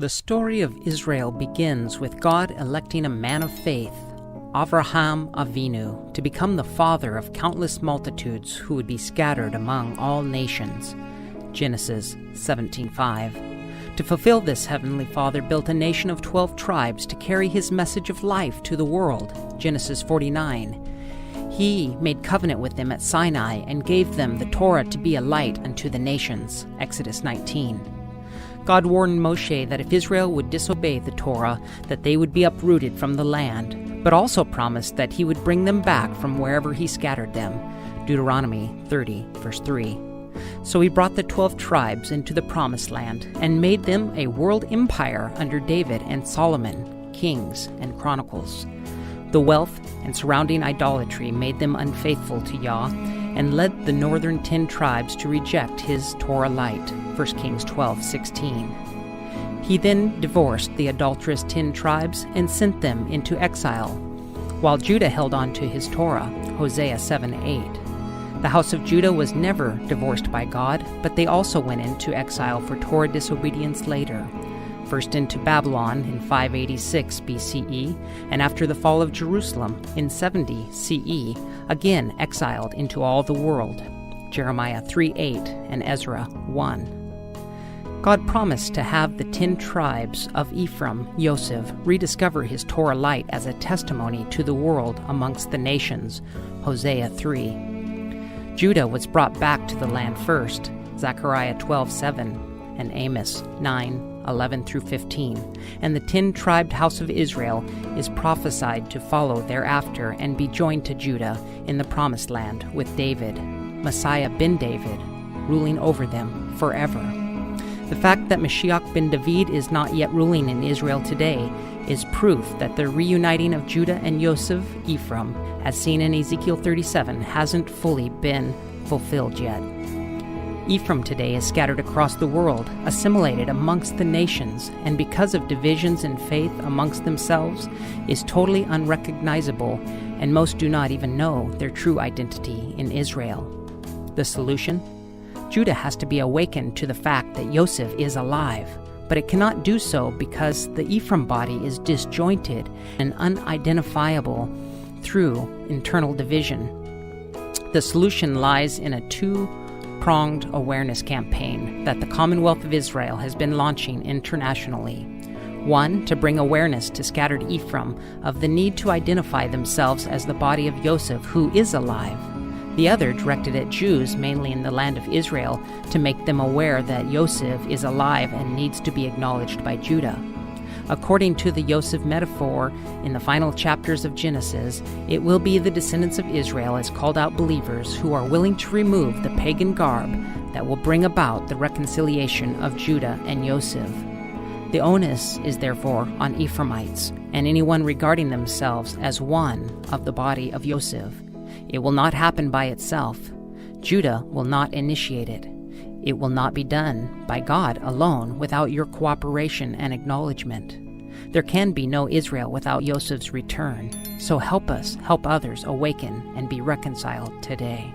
The story of Israel begins with God electing a man of faith, Avraham Avinu, to become the father of countless multitudes who would be scattered among all nations. Genesis 17:5. To fulfill this, Heavenly Father built a nation of 12 tribes to carry his message of life to the world. Genesis 49. He made covenant with them at Sinai and gave them the Torah to be a light unto the nations. Exodus 19. God warned Moshe that if Israel would disobey the Torah, that they would be uprooted from the land, but also promised that he would bring them back from wherever he scattered them. Deuteronomy 30, verse 3. So he brought the 12 tribes into the Promised Land and made them a world empire under David and Solomon, Kings and Chronicles. The wealth and surrounding idolatry made them unfaithful to Yah and led the northern 10 tribes to reject his Torah light. 1 Kings 12:16. He then divorced the adulterous 10 tribes and sent them into exile, while Judah held on to his Torah. Hosea 7:8. The house of Judah was never divorced by God, but they also went into exile for Torah disobedience later. First into Babylon in 586 BCE, and after the fall of Jerusalem in 70 CE, again exiled into all the world. Jeremiah 3:8 and Ezra 1. God promised to have the 10 tribes of Ephraim, Yoseph, rediscover his Torah light as a testimony to the world amongst the nations. Hosea 3. Judah was brought back to the land first. Zechariah 12:7 and Amos 9:11 through 15, and the 10-tribed house of Israel is prophesied to follow thereafter and be joined to Judah in the Promised Land with David, Messiah ben David, ruling over them forever. The fact that Mashiach ben David is not yet ruling in Israel today is proof that the reuniting of Judah and Yosef, Ephraim, as seen in Ezekiel 37, hasn't fully been fulfilled yet. Ephraim today is scattered across the world, assimilated amongst the nations, and because of divisions in faith amongst themselves, is totally unrecognizable, and most do not even know their true identity in Israel. The solution? Judah has to be awakened to the fact that Yosef is alive, but it cannot do so because the Ephraim body is disjointed and unidentifiable through internal division. The solution lies in a two-pronged awareness campaign that the Commonwealth of Israel has been launching internationally. One, to bring awareness to scattered Ephraim of the need to identify themselves as the body of Yosef who is alive. The other directed at Jews, mainly in the land of Israel, to make them aware that Yosef is alive and needs to be acknowledged by Judah. According to the Yosef metaphor in the final chapters of Genesis, it will be the descendants of Israel as called out believers who are willing to remove the pagan garb that will bring about the reconciliation of Judah and Yosef. The onus is therefore on Ephraimites and anyone regarding themselves as one of the body of Yosef. It will not happen by itself. Judah will not initiate it. It will not be done by God alone without your cooperation and acknowledgement. There can be no Israel without Yosef's return. So help us help others awaken and be reconciled today.